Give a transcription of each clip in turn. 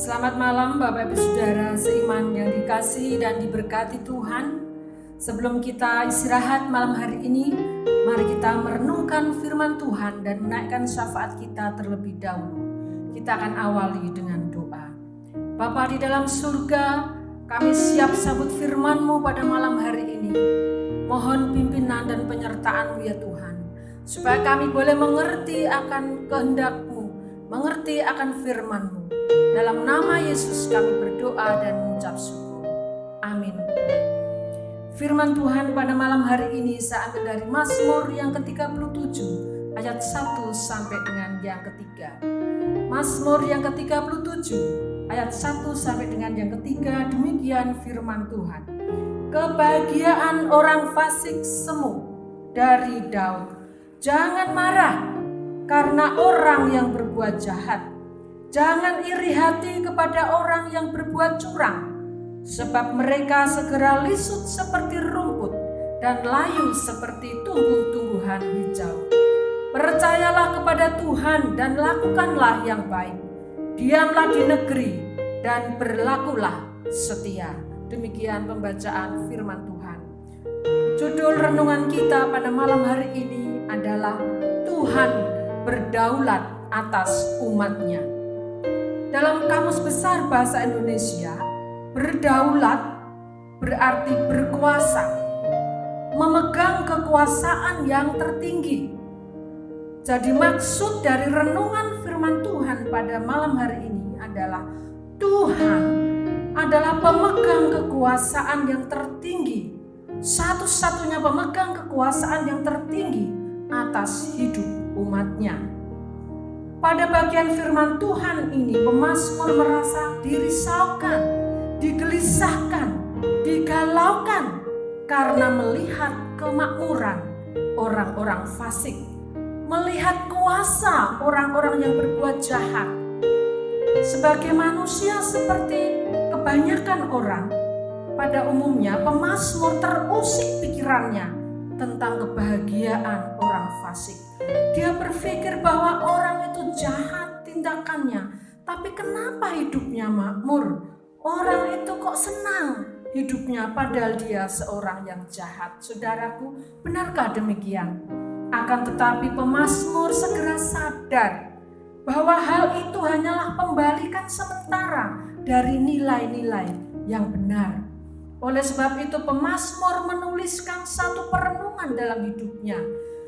Selamat malam Bapak Ibu Saudara seiman yang dikasihi dan diberkati Tuhan. Sebelum kita istirahat malam hari ini, mari kita merenungkan firman Tuhan dan menaikkan syafaat kita terlebih dahulu. Kita akan awali dengan doa. Bapa di dalam surga, kami siap sambut firman-Mu pada malam hari ini. Mohon pimpinan dan penyertaan-Mu ya Tuhan, supaya kami boleh mengerti akan kehendak-Mu, mengerti akan firman-Mu. Dalam nama Yesus kami berdoa dan mengucap syukur. Amin. Firman Tuhan pada malam hari ini saya ambil dari Mazmur yang ke-37 ayat 1 sampai dengan yang ketiga. Mazmur yang ke-37 ayat 1 sampai dengan yang ketiga, demikian firman Tuhan. Kebahagiaan orang fasik semu dari Daud. Jangan marah karena orang yang berbuat jahat. Jangan iri hati kepada orang yang berbuat curang, sebab mereka segera lisut seperti rumput dan layu seperti tumbuh-tumbuhan hijau. Percayalah kepada Tuhan dan lakukanlah yang baik. Diamlah di negeri dan berlakulah setia. Demikian pembacaan firman Tuhan. Judul renungan kita pada malam hari ini adalah Tuhan berdaulat atas umatnya. Dalam Kamus Besar Bahasa Indonesia, berdaulat berarti berkuasa, memegang kekuasaan yang tertinggi. Jadi maksud dari renungan firman Tuhan pada malam hari ini adalah Tuhan adalah pemegang kekuasaan yang tertinggi, satu-satunya pemegang kekuasaan yang tertinggi atas hidup umatnya. Pada bagian firman Tuhan ini, pemazmur merasa dirisaukan, digelisahkan, digalaukan karena melihat kemakmuran orang-orang fasik, melihat kuasa orang-orang yang berbuat jahat. Sebagai manusia seperti kebanyakan orang, pada umumnya pemazmur terusik pikirannya tentang kebahagiaan orang fasik. Dia berpikir bahwa orang itu jahat tindakannya, tapi kenapa hidupnya makmur? Orang itu kok senang hidupnya padahal dia seorang yang jahat. Saudaraku, benarkah demikian? Akan tetapi pemazmur segera sadar bahwa hal itu hanyalah pembalikan sementara dari nilai-nilai yang benar. Oleh sebab itu pemazmur menuliskan satu perenungan dalam hidupnya,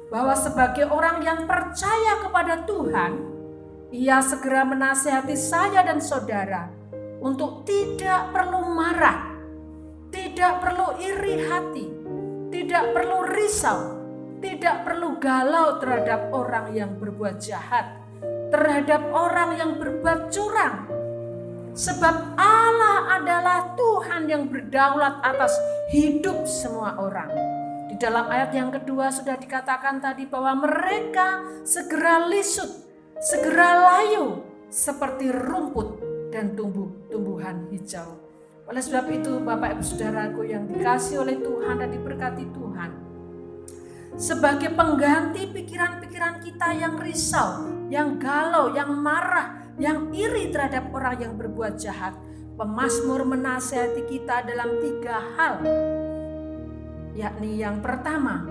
bahwa sebagai orang yang percaya kepada Tuhan, ia segera menasihati saya dan saudara untuk tidak perlu marah, tidak perlu iri hati, tidak perlu risau, tidak perlu galau terhadap orang yang berbuat jahat, terhadap orang yang berbuat curang. Sebab Allah adalah Tuhan yang berdaulat atas hidup semua orang. Di dalam ayat yang kedua sudah dikatakan tadi bahwa mereka segera lisut, segera layu seperti rumput dan tumbuh-tumbuhan hijau. Oleh sebab itu Bapak Ibu Saudaraku yang dikasihi oleh Tuhan dan diberkati Tuhan, sebagai pengganti pikiran-pikiran kita yang risau, yang galau, yang marah, yang iri terhadap orang yang berbuat jahat, pemazmur menasihati kita dalam 3 hal. Yakni yang pertama,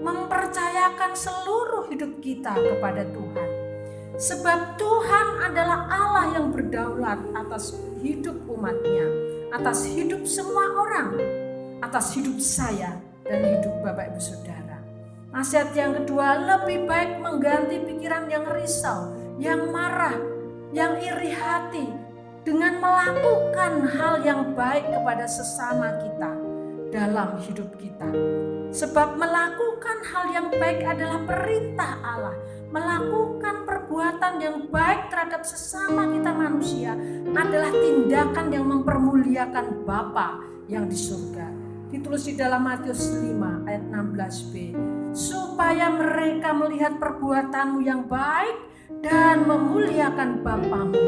mempercayakan seluruh hidup kita kepada Tuhan. Sebab Tuhan adalah Allah yang berdaulat atas hidup umatnya, atas hidup semua orang, atas hidup saya dan hidup Bapak Ibu Saudara. Nasihat yang kedua, lebih baik mengganti pikiran yang risau, yang marah, yang iri hati dengan melakukan hal yang baik kepada sesama kita dalam hidup kita. Sebab melakukan hal yang baik adalah perintah Allah. Melakukan perbuatan yang baik terhadap sesama kita manusia adalah tindakan yang mempermuliakan Bapa yang di surga. Ditulis di dalam Matius 5 ayat 16b. Supaya mereka melihat perbuatanmu yang baik dan memuliakan Bapamu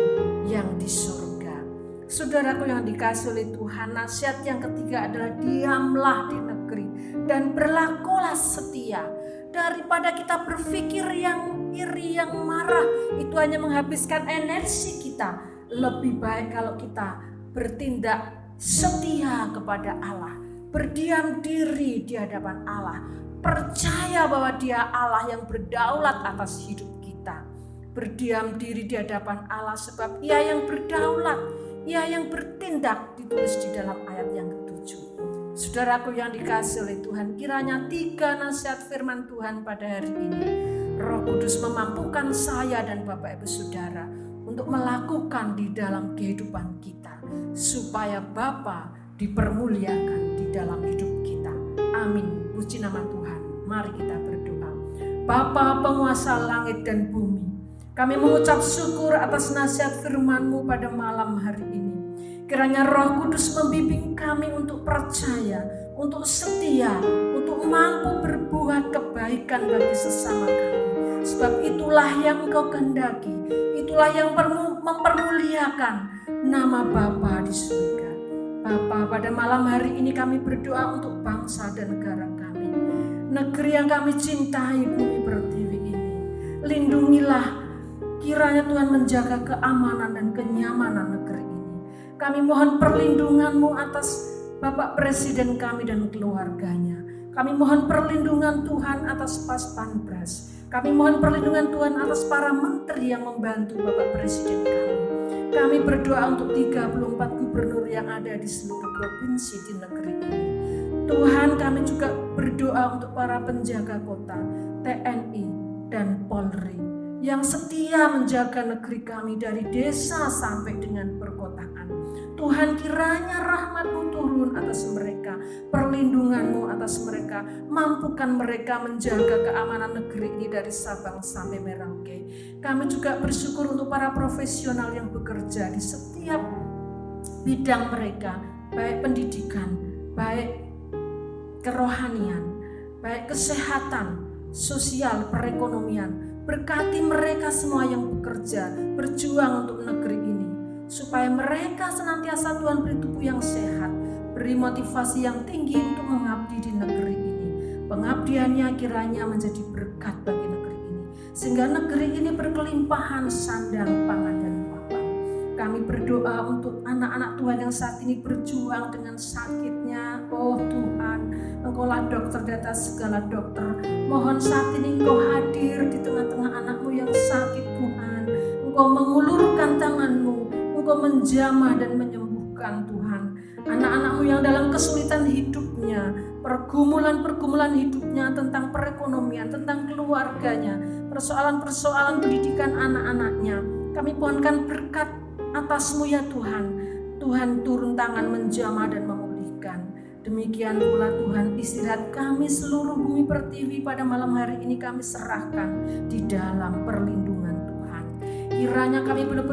yang di surga. Saudaraku yang dikasihi oleh Tuhan, nasihat yang ketiga adalah diamlah di negeri dan berlakulah setia. Daripada kita berpikir yang iri, yang marah, itu hanya menghabiskan energi kita. lebih baik kalau kita bertindak setia kepada Allah, berdiam diri di hadapan Allah, percaya bahwa Dia Allah yang berdaulat atas hidup kita. Berdiam diri di hadapan Allah sebab Ia yang berdaulat, Ia yang bertindak, ditulis di dalam ayat yang ke-7. Saudaraku yang dikasihi oleh Tuhan, kiranya 3 nasihat firman Tuhan pada hari ini, Roh Kudus memampukan saya dan Bapak Ibu Saudara untuk melakukan di dalam kehidupan kita, supaya Bapa dipermuliakan di dalam hidup kita. Amin. Puji nama Tuhan. Mari kita berdoa. Bapa penguasa langit dan bumi, kami mengucap syukur atas nasihat firman-Mu pada malam hari ini. Kiranya Roh Kudus membimbing kami untuk percaya, untuk setia, untuk mampu berbuat kebaikan bagi sesama kami. Sebab itulah yang Engkau kehendaki, itulah yang mempermuliakan nama Bapa di surga. Bapa, pada malam hari ini kami berdoa untuk bangsa dan negara kami, negeri yang kami cintai, bumi pertiwi ini. Lindungilah, kiranya Tuhan menjaga keamanan dan kenyamanan negeri ini. Kami mohon perlindungan-Mu atas Bapak Presiden kami dan keluarganya. Kami mohon perlindungan Tuhan atas Pas Pampres. Kami mohon perlindungan Tuhan atas para menteri yang membantu Bapak Presiden kami. Kami berdoa untuk 34 gubernur yang ada di seluruh provinsi di negeri ini. Tuhan, kami juga berdoa untuk para penjaga kota, TNI dan Polri yang setia menjaga negeri kami dari desa sampai dengan perkotaan. Tuhan, kiranya rahmat-Mu turun atas mereka, perlindungan-Mu atas mereka, mampukan mereka menjaga keamanan negeri ini dari Sabang sampai Merauke. Kami juga bersyukur untuk para profesional yang bekerja di setiap bidang mereka, baik pendidikan, baik kerohanian, baik kesehatan, sosial, perekonomian. Berkati mereka semua yang bekerja, berjuang untuk negeri ini, supaya mereka senantiasa Tuhan beri tubuh yang sehat, beri motivasi yang tinggi untuk mengabdi di negeri ini. Pengabdiannya kiranya menjadi berkat bagi negeri ini, sehingga negeri ini berkelimpahan sandang, pangan, dan papan. Kami berdoa untuk anak-anak Tuhan yang saat ini berjuang dengan sakitnya. Oh Tuhan, Engkaulah dokter di atas segala dokter. Mohon saat ini Engkau hadir di tengah-tengah anak-Mu yang sakit Tuhan. Engkau mengulurkan tangan-Mu, Engkau menjamah dan menyembuhkan Tuhan. Anak-anak-Mu yang dalam kesulitan hidupnya, pergumulan-pergumulan hidupnya tentang perekonomian, tentang keluarganya, persoalan-persoalan pendidikan anak-anaknya. Kami mohonkan berkat atas-Mu ya Tuhan. Tuhan turun tangan menjamah dan memulihkan. Demikian pula Tuhan, istirahat kami seluruh bumi pertiwi pada malam hari ini kami serahkan di dalam perlindungan Tuhan. Kiranya kami boleh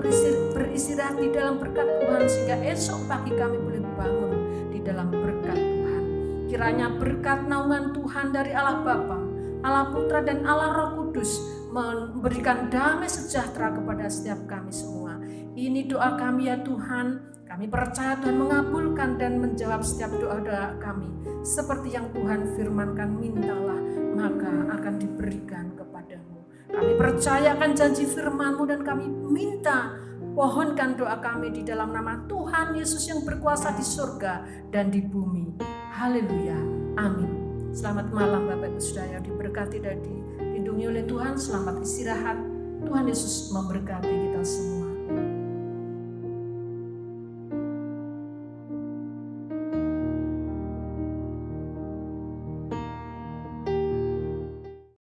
beristirahat di dalam berkat Tuhan, sehingga esok pagi kami boleh bangun di dalam berkat Tuhan. Kiranya berkat naungan Tuhan dari Allah Bapa, Allah Putra dan Allah Roh Kudus memberikan damai sejahtera kepada setiap kami semua. Ini doa kami ya Tuhan. Kami percaya Tuhan mengabulkan dan menjawab setiap doa-doa kami. Seperti yang Tuhan firmankan, mintalah maka akan diberikan kepadamu. Kami percaya akan janji firman-Mu dan kami minta, pohonkan doa kami di dalam nama Tuhan Yesus yang berkuasa di surga dan di bumi. Haleluya. Amin. Selamat malam Bapak Ibu Saudara yang diberkati dan dilindungi oleh Tuhan. Selamat istirahat. Tuhan Yesus memberkati kita semua.